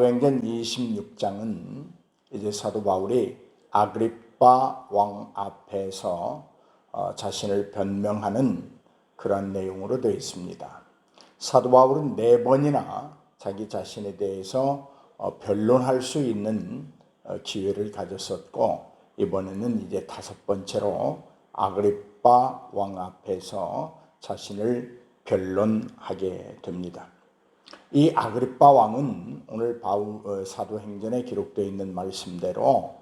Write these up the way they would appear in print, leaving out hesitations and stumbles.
사도행전 26장은 이제 사도 바울이 아그리빠 왕 앞에서 자신을 변명하는 그런 내용으로 되어 있습니다. 사도 바울은 4번이나 자기 자신에 대해서 변론할 수 있는 기회를 가졌었고, 이번에는 이제 5번째로 아그리빠 왕 앞에서 자신을 변론하게 됩니다. 이 아그리빠 왕은 오늘 사도행전에 기록되어 있는 말씀대로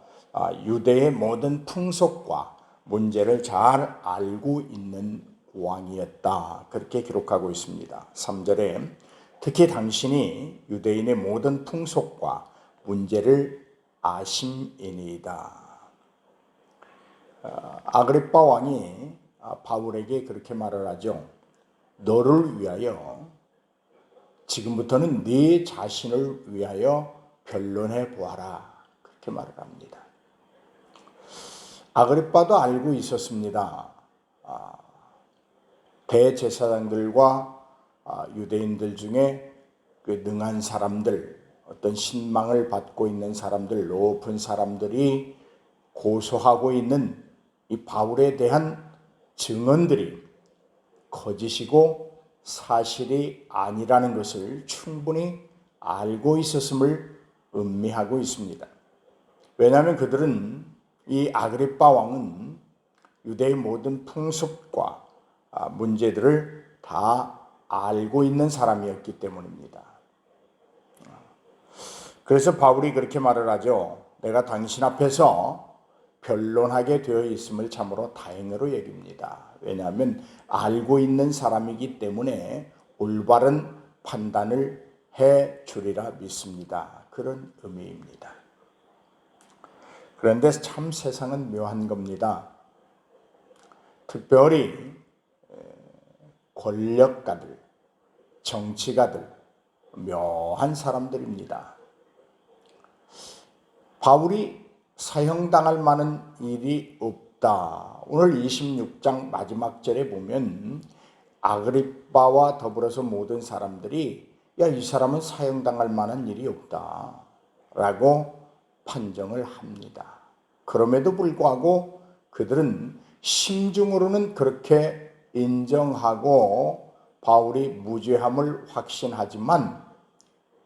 유대의 모든 풍속과 문제를 잘 알고 있는 왕이었다, 그렇게 기록하고 있습니다. 3절에 특히 당신이 유대인의 모든 풍속과 문제를 아심이니이다. 아그리빠 왕이 바울에게 그렇게 말을 하죠. 너를 위하여, 지금부터는 네 자신을 위하여 변론해 보아라, 그렇게 말을 합니다. 아그리빠도 알고 있었습니다. 대제사장들과 유대인들 중에 그 능한 사람들, 어떤 신망을 받고 있는 사람들, 높은 사람들이 고소하고 있는 이 바울에 대한 증언들이 거짓이고 사실이 아니라는 것을 충분히 알고 있었음을 의미하고 있습니다. 왜냐하면 그들은, 이 아그리빠 왕은 유대의 모든 풍습과 문제들을 다 알고 있는 사람이었기 때문입니다. 그래서 바울이 그렇게 말을 하죠. 내가 당신 앞에서 변론하게 되어 있음을 참으로 다행으로 여깁니다. 왜냐하면 알고 있는 사람이기 때문에 올바른 판단을 해 주리라 믿습니다. 그런 의미입니다. 그런데 참 세상은 묘한 겁니다. 특별히 권력가들, 정치가들, 묘한 사람들입니다. 바울이 사형당할 만한 일이 없다. 오늘 26장 마지막 절에 보면 아그리빠와 더불어서 모든 사람들이 이 사람은 사형당할 만한 일이 없다 라고 판정을 합니다. 그럼에도 불구하고 그들은 심중으로는 그렇게 인정하고 바울이 무죄함을 확신하지만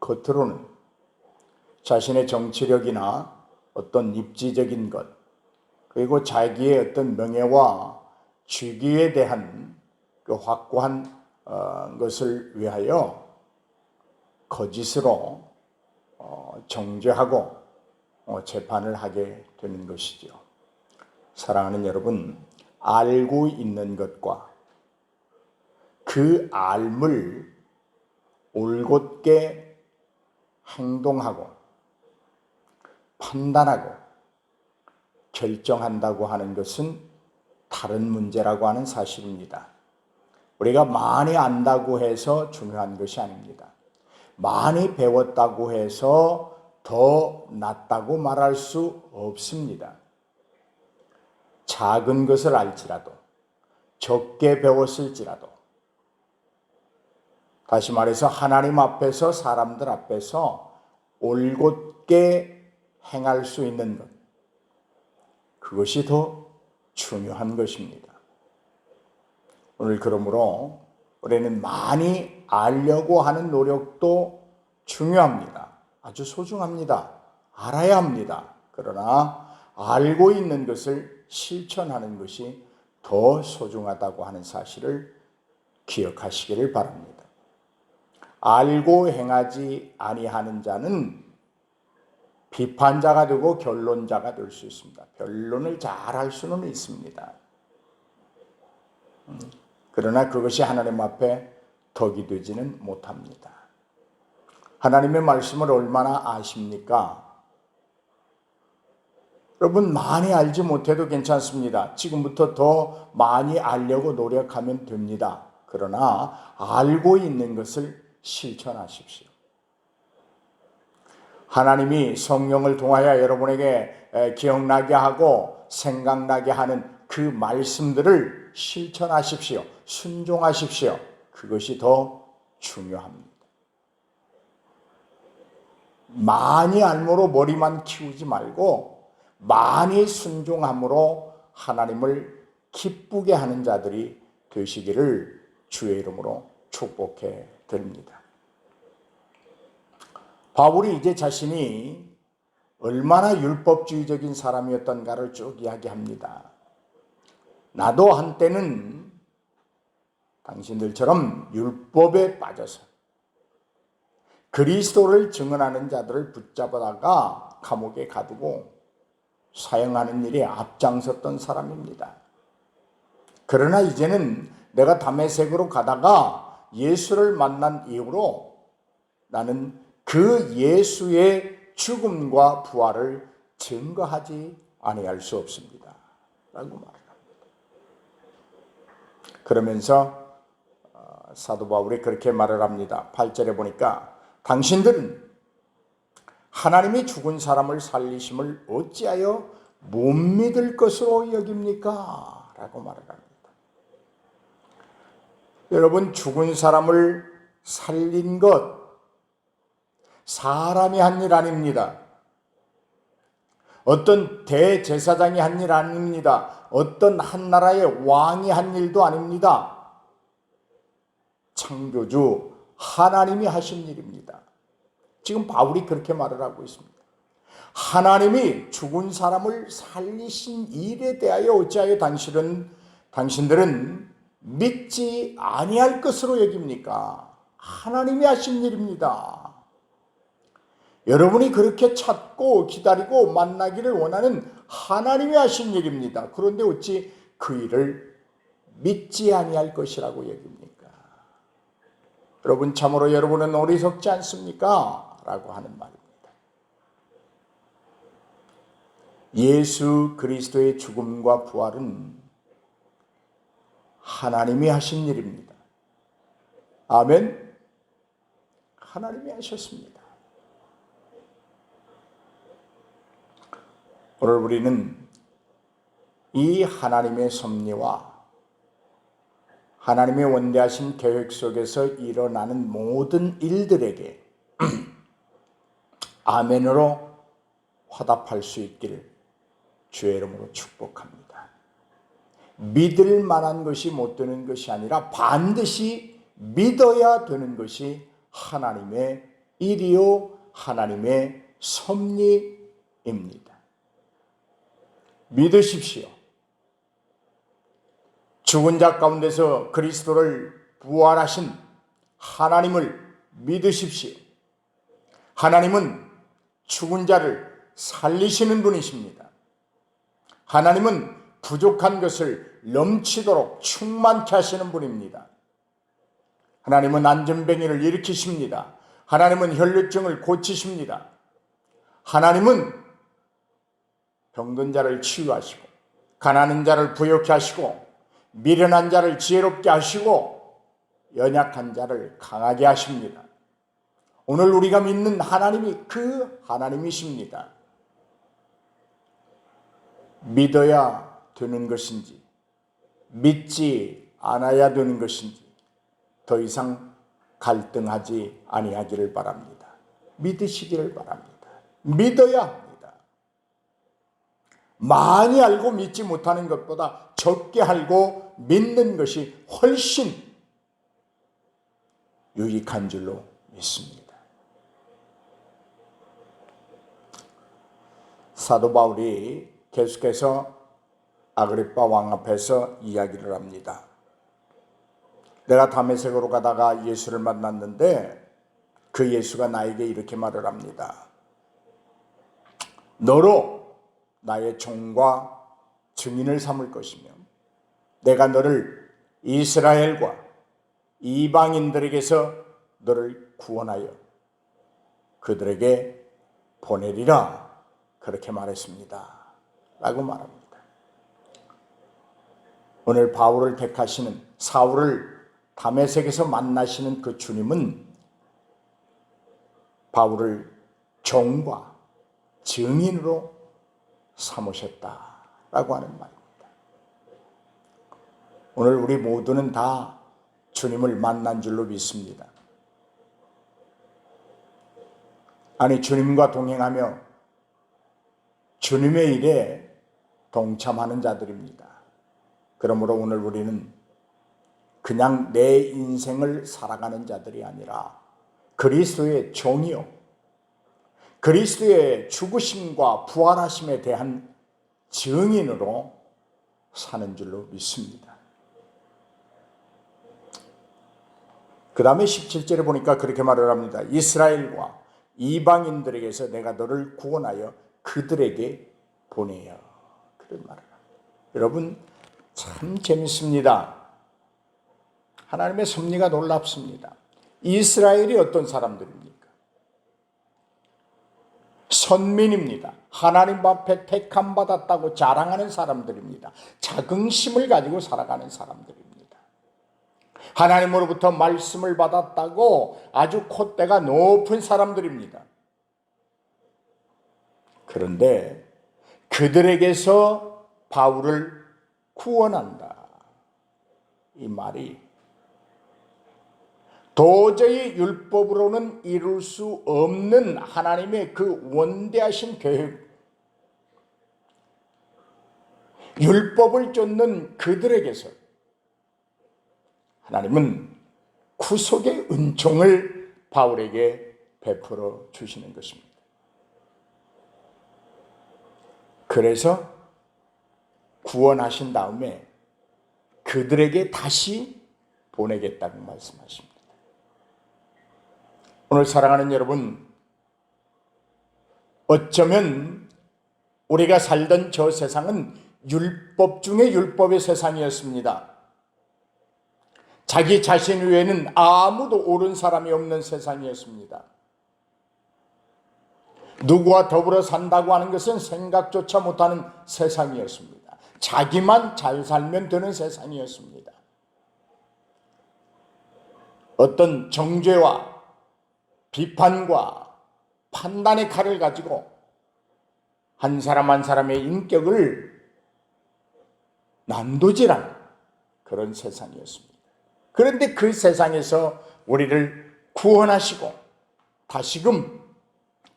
겉으로는 자신의 정치력이나 어떤 입지적인 것, 그리고 자기의 어떤 명예와 주기에 대한 그 확고한 것을 위하여 거짓으로 정죄하고 재판을 하게 되는 것이죠. 사랑하는 여러분, 알고 있는 것과 그 알을 올곧게 행동하고 판단하고 결정한다고 하는 것은 다른 문제라고 하는 사실입니다. 우리가 많이 안다고 해서 중요한 것이 아닙니다. 많이 배웠다고 해서 더 낫다고 말할 수 없습니다. 작은 것을 알지라도, 적게 배웠을지라도, 다시 말해서 하나님 앞에서, 사람들 앞에서 올곧게 행할 수 있는 것, 그것이 더 중요한 것입니다. 오늘 그러므로 우리는 많이 알려고 하는 노력도 중요합니다. 아주 소중합니다. 알아야 합니다. 그러나 알고 있는 것을 실천하는 것이 더 소중하다고 하는 사실을 기억하시기를 바랍니다. 알고 행하지 아니하는 자는 비판자가 되고 결론자가 될 수 있습니다. 변론을 잘할 수는 있습니다. 그러나 그것이 하나님 앞에 덕이 되지는 못합니다. 하나님의 말씀을 얼마나 아십니까? 여러분, 많이 알지 못해도 괜찮습니다. 지금부터 더 많이 알려고 노력하면 됩니다. 그러나 알고 있는 것을 실천하십시오. 하나님이 성령을 통하여 여러분에게 기억나게 하고 생각나게 하는 그 말씀들을 실천하십시오. 순종하십시오. 그것이 더 중요합니다. 많이 알므로 머리만 키우지 말고 많이 순종함으로 하나님을 기쁘게 하는 자들이 되시기를 주의 이름으로 축복해 드립니다. 바울이 이제 자신이 얼마나 율법주의적인 사람이었던가를 쭉 이야기합니다. 나도 한때는 당신들처럼 율법에 빠져서 그리스도를 증언하는 자들을 붙잡아다가 감옥에 가두고 사형하는 일에 앞장섰던 사람입니다. 그러나 이제는 내가 다메섹으로 가다가 예수를 만난 이후로 나는 그 예수의 죽음과 부활을 증거하지 아니할 수 없습니다. 라고 말합니다. 그러면서 사도 바울이 그렇게 말을 합니다. 8절에 보니까 당신들은 하나님이 죽은 사람을 살리심을 어찌하여 못 믿을 것으로 여깁니까? 라고 말을 합니다. 여러분, 죽은 사람을 살린 것 사람이 한 일 아닙니다. 어떤 대제사장이 한 일 아닙니다. 어떤 한 나라의 왕이 한 일도 아닙니다. 창조주 하나님이 하신 일입니다. 지금 바울이 그렇게 말을 하고 있습니다. 하나님이 죽은 사람을 살리신 일에 대하여 어찌하여 당신들은 믿지 아니할 것으로 여깁니까? 하나님이 하신 일입니다. 여러분이 그렇게 찾고 기다리고 만나기를 원하는 하나님이 하신 일입니다. 그런데 어찌 그 일을 믿지 아니할 것이라고 여깁니까? 여러분, 참으로 여러분은 어리석지 않습니까? 라고 하는 말입니다. 예수 그리스도의 죽음과 부활은 하나님이 하신 일입니다. 아멘. 하나님이 하셨습니다. 오늘 우리는 이 하나님의 섭리와 하나님의 원대하신 계획 속에서 일어나는 모든 일들에게 아멘으로 화답할 수 있기를 주의 이름으로 축복합니다. 믿을 만한 것이 못 되는 것이 아니라 반드시 믿어야 되는 것이 하나님의 일이요 하나님의 섭리입니다. 믿으십시오. 죽은 자 가운데서 그리스도를 부활하신 하나님을 믿으십시오. 하나님은 죽은 자를 살리시는 분이십니다. 하나님은 부족한 것을 넘치도록 충만케 하시는 분입니다. 하나님은 안전뱅이를 일으키십니다. 하나님은 혈루증을 고치십니다. 하나님은 병든 자를 치유하시고 가난한 자를 부욕케 하시고 미련한 자를 지혜롭게 하시고 연약한 자를 강하게 하십니다. 오늘 우리가 믿는 하나님이 그 하나님이십니다. 믿어야 되는 것인지 믿지 않아야 되는 것인지 더 이상 갈등하지 아니하기를 바랍니다. 믿으시기를 바랍니다. 믿어야 합니다. 많이 알고 믿지 못하는 것보다 적게 알고 믿는 것이 훨씬 유익한 줄로 믿습니다. 사도 바울이 계속해서 아그리빠 왕 앞에서 이야기를 합니다. 내가 다메섹으로 가다가 예수를 만났는데 그 예수가 나에게 이렇게 말을 합니다. 너로 나의 종과 증인을 삼을 것이며 내가 너를 이스라엘과 이방인들에게서 너를 구원하여 그들에게 보내리라 그렇게 말했습니다. 라고 말합니다. 오늘 바울을 택하시는 사울을 다메섹에서 만나시는 그 주님은 바울을 종과 증인으로 삼으셨다라고 하는 말입니다. 오늘 우리 모두는 다 주님을 만난 줄로 믿습니다. 아니, 주님과 동행하며 주님의 일에 동참하는 자들입니다. 그러므로 오늘 우리는 그냥 내 인생을 살아가는 자들이 아니라 그리스도의 종이요, 그리스도의 죽으심과 부활하심에 대한 증인으로 사는 줄로 믿습니다. 그 다음에 17절에 보니까 그렇게 말을 합니다. 이스라엘과 이방인들에게서 내가 너를 구원하여 그들에게 보내요. 그런 말을 합니다. 여러분, 참 재밌습니다. 하나님의 섭리가 놀랍습니다. 이스라엘이 어떤 사람들입니까? 선민입니다. 하나님 앞에 택함 받았다고 자랑하는 사람들입니다. 자긍심을 가지고 살아가는 사람들입니다. 하나님으로부터 말씀을 받았다고 아주 콧대가 높은 사람들입니다. 그런데 그들에게서 바울을 구원한다. 이 말이 도저히 율법으로는 이룰 수 없는 하나님의 그 원대하신 계획, 율법을 쫓는 그들에게서 하나님은 구속의 은총을 바울에게 베풀어 주시는 것입니다. 그래서 구원하신 다음에 그들에게 다시 보내겠다고 말씀하십니다. 오늘 사랑하는 여러분, 어쩌면 우리가 살던 저 세상은 율법 중에 율법의 세상이었습니다. 자기 자신 외에는 아무도 옳은 사람이 없는 세상이었습니다. 누구와 더불어 산다고 하는 것은 생각조차 못하는 세상이었습니다. 자기만 잘 살면 되는 세상이었습니다. 어떤 정죄와 비판과 판단의 칼을 가지고 한 사람 한 사람의 인격을 난도질하는 그런 세상이었습니다. 그런데 그 세상에서 우리를 구원하시고 다시금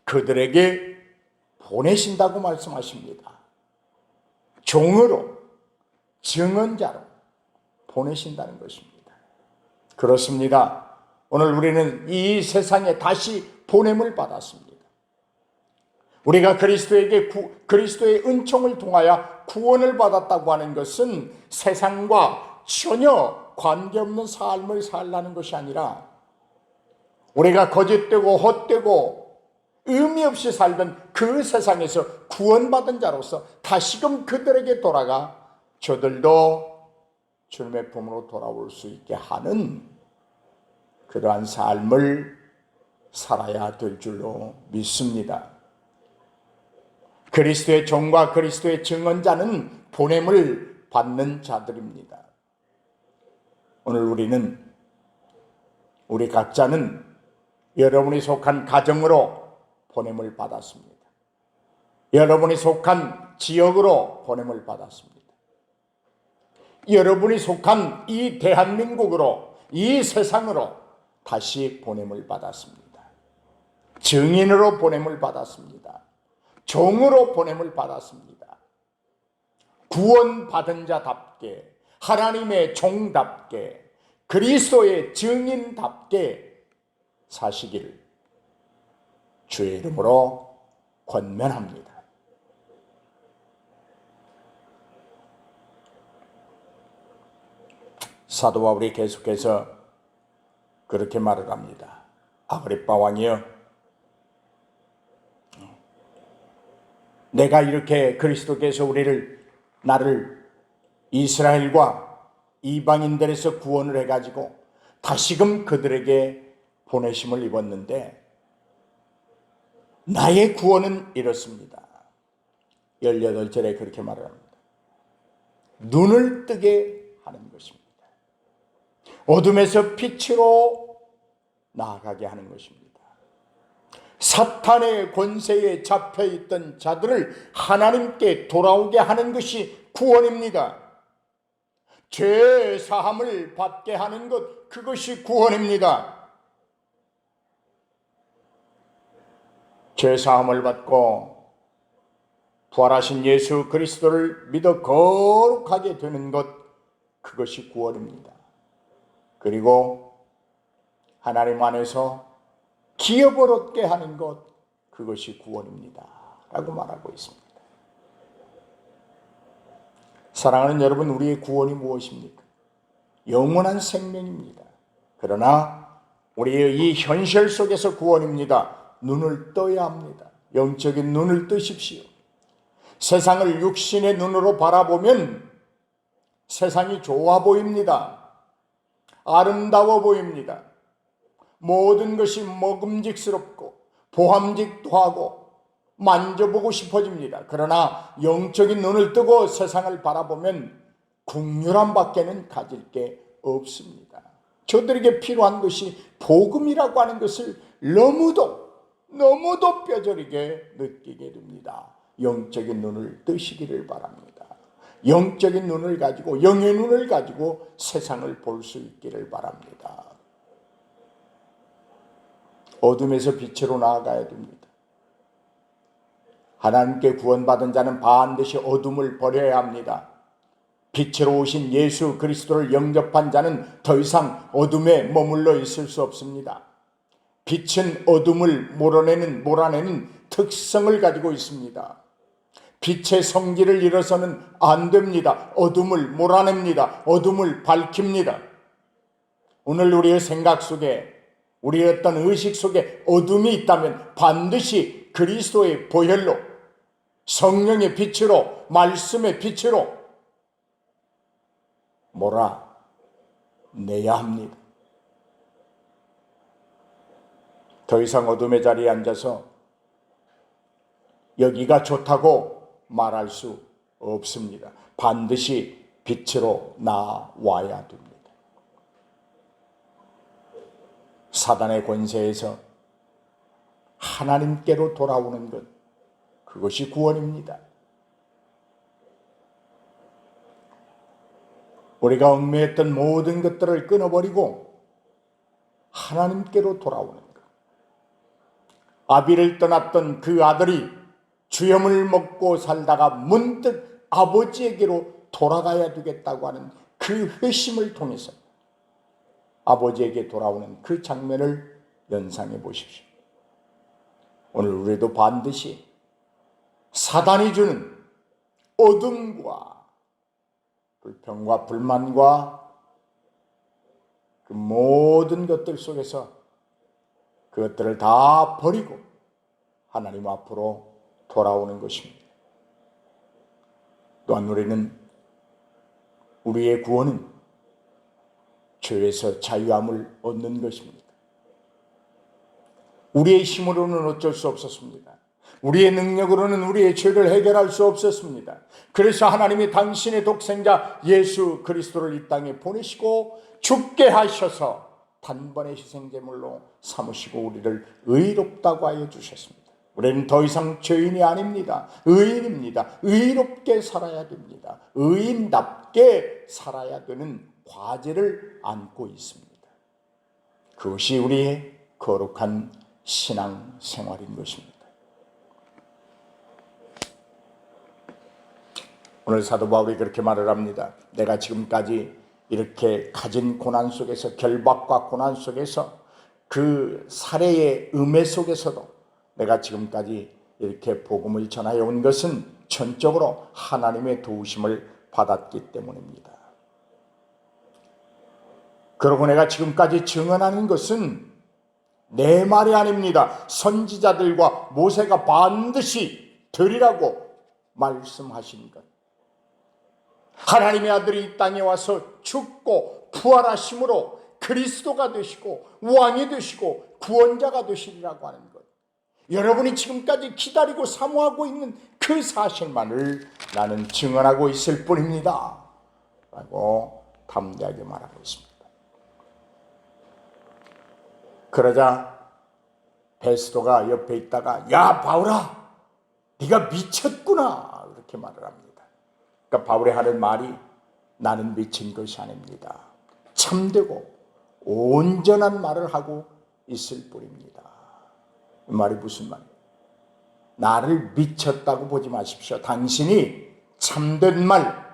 그들에게 보내신다고 말씀하십니다. 종으로, 증언자로 보내신다는 것입니다. 그렇습니다. 오늘 우리는 이 세상에 다시 보냄을 받았습니다. 우리가 그리스도의 은총을 통하여 구원을 받았다고 하는 것은 세상과 전혀 관계없는 삶을 살라는 것이 아니라 우리가 거짓되고 헛되고 의미 없이 살던 그 세상에서 구원받은 자로서 다시금 그들에게 돌아가 저들도 주님의 품으로 돌아올 수 있게 하는 그러한 삶을 살아야 될 줄로 믿습니다. 그리스도의 종과 그리스도의 증언자는 보냄을 받는 자들입니다. 오늘 우리 각자는 여러분이 속한 가정으로 보냄을 받았습니다. 여러분이 속한 지역으로 보냄을 받았습니다. 여러분이 속한 이 대한민국으로, 이 세상으로 다시 보냄을 받았습니다. 증인으로 보냄을 받았습니다. 종으로 보냄을 받았습니다. 구원받은 자답게, 하나님의 종답게, 그리스도의 증인답게 사시기를 주의 이름으로 권면합니다. 사도 바울이 계속해서 그렇게 말을 합니다. 아그리빠 왕이여, 내가 이렇게 그리스도께서 나를 이스라엘과 이방인들에서 구원을 해가지고 다시금 그들에게 보내심을 입었는데 나의 구원은 이렇습니다. 18절에 그렇게 말을 합니다. 눈을 뜨게 하는 것입니다. 어둠에서 빛으로 나아가게 하는 것입니다. 사탄의 권세에 잡혀있던 자들을 하나님께 돌아오게 하는 것이 구원입니다. 죄 사함을 받게 하는 것, 그것이 구원입니다. 죄사함을 받고 부활하신 예수 그리스도를 믿어 거룩하게 되는 것, 그것이 구원입니다. 그리고 하나님 안에서 기업을 얻게 하는 것, 그것이 구원입니다 라고 말하고 있습니다. 사랑하는 여러분, 우리의 구원이 무엇입니까? 영원한 생명입니다. 그러나 우리의 이 현실 속에서 구원입니다. 눈을 떠야 합니다. 영적인 눈을 뜨십시오. 세상을 육신의 눈으로 바라보면 세상이 좋아 보입니다. 아름다워 보입니다. 모든 것이 먹음직스럽고 보함직도 하고 만져보고 싶어집니다. 그러나 영적인 눈을 뜨고 세상을 바라보면 국률함 밖에는 가질 게 없습니다. 저들에게 필요한 것이 복음이라고 하는 것을 너무도 뼈저리게 느끼게 됩니다. 영적인 눈을 뜨시기를 바랍니다. 영적인 눈을 가지고, 영의 눈을 가지고 세상을 볼 수 있기를 바랍니다. 어둠에서 빛으로 나아가야 됩니다. 하나님께 구원받은 자는 반드시 어둠을 버려야 합니다. 빛으로 오신 예수 그리스도를 영접한 자는 더 이상 어둠에 머물러 있을 수 없습니다. 빛은 어둠을 몰아내는 특성을 가지고 있습니다. 빛의 성질을 잃어서는 안 됩니다. 어둠을 몰아냅니다. 어둠을 밝힙니다. 오늘 우리의 생각 속에, 우리의 어떤 의식 속에 어둠이 있다면 반드시 그리스도의 보혈로, 성령의 빛으로, 말씀의 빛으로 몰아내야 합니다. 더 이상 어둠의 자리에 앉아서 여기가 좋다고 말할 수 없습니다. 반드시 빛으로 나와야 됩니다. 사단의 권세에서 하나님께로 돌아오는 것, 그것이 구원입니다. 우리가 얽매였던 모든 것들을 끊어버리고 하나님께로 돌아오는 것. 아비를 떠났던 그 아들이 주염을 먹고 살다가 문득 아버지에게로 돌아가야 되겠다고 하는 그 회심을 통해서 아버지에게 돌아오는 그 장면을 연상해 보십시오. 오늘 우리도 반드시 사단이 주는 어둠과 불평과 불만과 그 모든 것들 속에서 그것들을 다 버리고 하나님 앞으로 돌아오는 것입니다. 또한 우리의 구원은 죄에서 자유함을 얻는 것입니다. 우리의 힘으로는 어쩔 수 없었습니다. 우리의 능력으로는 우리의 죄를 해결할 수 없었습니다. 그래서 하나님이 당신의 독생자 예수 그리스도를 이 땅에 보내시고 죽게 하셔서 단번에 희생제물로 삼으시고 우리를 의롭다고 하여 주셨습니다. 우리는 더 이상 죄인이 아닙니다. 의인입니다. 의롭게 살아야 됩니다. 의인답게 살아야 되는 과제를 안고 있습니다. 그것이 우리의 거룩한 신앙 생활인 것입니다. 오늘 사도 바울이 그렇게 말을 합니다. 내가 지금까지 이렇게 가진 고난 속에서, 결박과 고난 속에서, 그 살해의 음해 속에서도 내가 지금까지 이렇게 복음을 전하여 온 것은 전적으로 하나님의 도우심을 받았기 때문입니다. 그러고 내가 지금까지 증언하는 것은 내 말이 아닙니다. 선지자들과 모세가 반드시 되리라고 말씀하신 것. 하나님의 아들이 이 땅에 와서 죽고 부활하심으로 그리스도가 되시고 왕이 되시고 구원자가 되시리라고 하는 것. 여러분이 지금까지 기다리고 사모하고 있는 그 사실만을 나는 증언하고 있을 뿐입니다 라고 담대하게 말하고 있습니다. 그러자 베스도가 옆에 있다가 야 바울아, 네가 미쳤구나 이렇게 말을 합니다. 그러니까 바울이 하는 말이 나는 미친 것이 아닙니다. 참되고 온전한 말을 하고 있을 뿐입니다. 이 말이 무슨 말이에요? 나를 미쳤다고 보지 마십시오. 당신이 참된 말,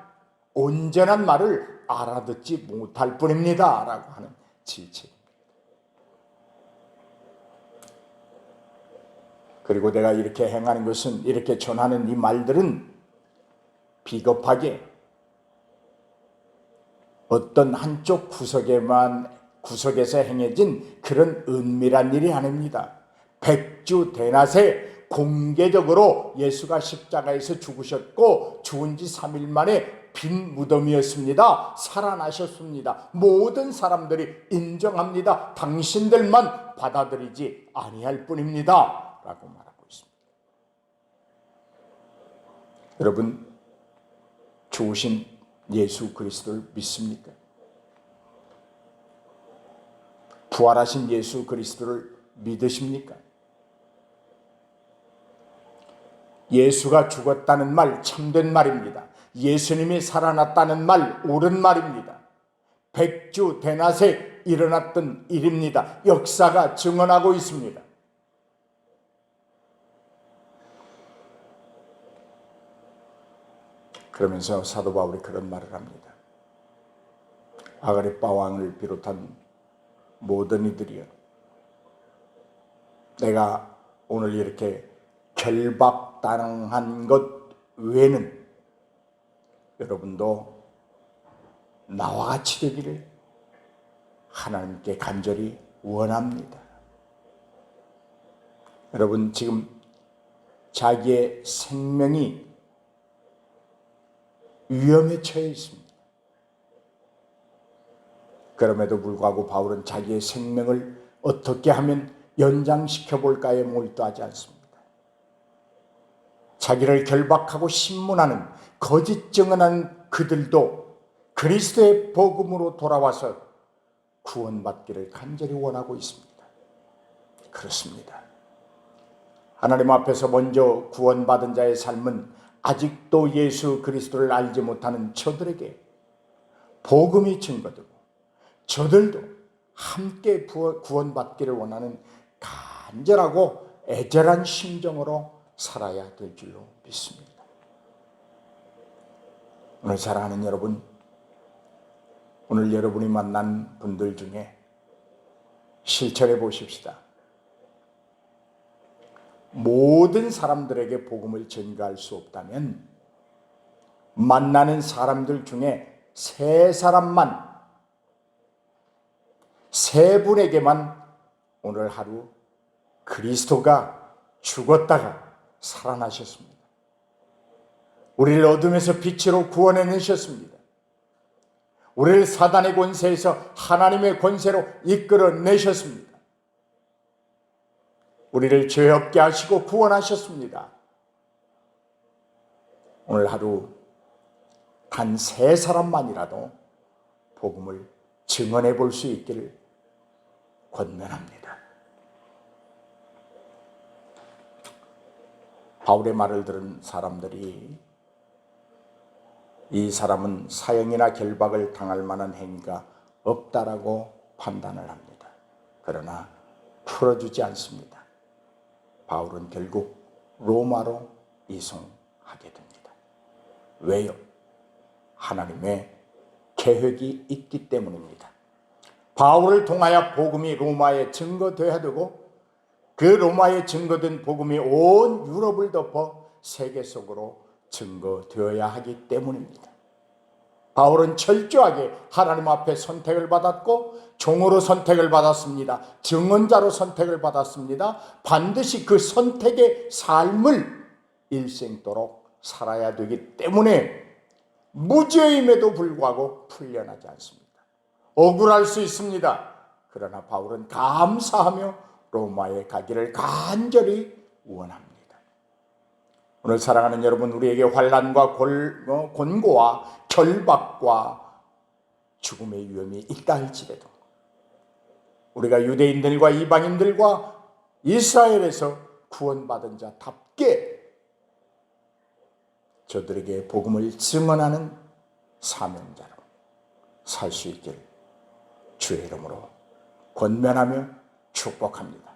온전한 말을 알아듣지 못할 뿐입니다. 라고 하는 질책. 그리고 내가 이렇게 행하는 것은, 이렇게 전하는 이 말들은 비겁하게 어떤 한쪽 구석에서 행해진 그런 은밀한 일이 아닙니다. 백주대낮에 공개적으로 예수가 십자가에서 죽으셨고 죽은 지 3일 만에 빈 무덤이었습니다. 살아나셨습니다. 모든 사람들이 인정합니다. 당신들만 받아들이지 아니할 뿐입니다. 라고 말하고 있습니다. 여러분, 죽으신 예수 그리스도를 믿습니까? 부활하신 예수 그리스도를 믿으십니까? 예수가 죽었다는 말 참된 말입니다. 예수님이 살아났다는 말 옳은 말입니다. 백주대낮에 일어났던 일입니다. 역사가 증언하고 있습니다. 그러면서 사도 바울이 그런 말을 합니다. 아그리빠 왕을 비롯한 모든 이들이여, 내가 오늘 이렇게 결박당한 것 외에는 여러분도 나와 같이 되기를 하나님께 간절히 원합니다. 여러분, 지금 자기의 생명이 위험에 처해 있습니다. 그럼에도 불구하고 바울은 자기의 생명을 어떻게 하면 연장시켜 볼까에 몰두하지 않습니다. 자기를 결박하고 신문하는, 거짓 증언하는 그들도 그리스도의 복음으로 돌아와서 구원받기를 간절히 원하고 있습니다. 그렇습니다. 하나님 앞에서 먼저 구원받은 자의 삶은 아직도 예수 그리스도를 알지 못하는 저들에게 복음이 증거되고, 저들도 함께 구원받기를 원하는 간절하고 애절한 심정으로 살아야 될 줄로 믿습니다. 오늘 사랑하는 여러분, 오늘 여러분이 만난 분들 중에 실천해 보십시다. 모든 사람들에게 복음을 전가할 수 없다면 만나는 사람들 중에 세 분에게만 오늘 하루 그리스도가 죽었다가 살아나셨습니다. 우리를 어둠에서 빛으로 구원해내셨습니다. 우리를 사단의 권세에서 하나님의 권세로 이끌어내셨습니다. 우리를 죄 없게 하시고 구원하셨습니다. 오늘 하루 단 세 사람만이라도 복음을 증언해 볼 수 있기를 권면합니다. 바울의 말을 들은 사람들이 이 사람은 사형이나 결박을 당할 만한 행위가 없다라고 판단을 합니다. 그러나 풀어주지 않습니다. 바울은 결국 로마로 이송하게 됩니다. 왜요? 하나님의 계획이 있기 때문입니다. 바울을 통하여 복음이 로마에 증거되어야 되고, 그 로마에 증거된 복음이 온 유럽을 덮어 세계 속으로 증거되어야 하기 때문입니다. 바울은 철저하게 하나님 앞에 선택을 받았고 종으로 선택을 받았습니다. 증언자로 선택을 받았습니다. 반드시 그 선택의 삶을 일생도록 살아야 되기 때문에 무죄임에도 불구하고 풀려나지 않습니다. 억울할 수 있습니다. 그러나 바울은 감사하며 로마에 가기를 간절히 원합니다. 오늘 사랑하는 여러분, 우리에게 환난과 곤고와 결박과 죽음의 위험이 있다 할지라도 우리가 유대인들과 이방인들과 이스라엘에서 구원받은 자답게 저들에게 복음을 증언하는 사명자로 살 수 있기를 주의 이름으로 권면하며 축복합니다.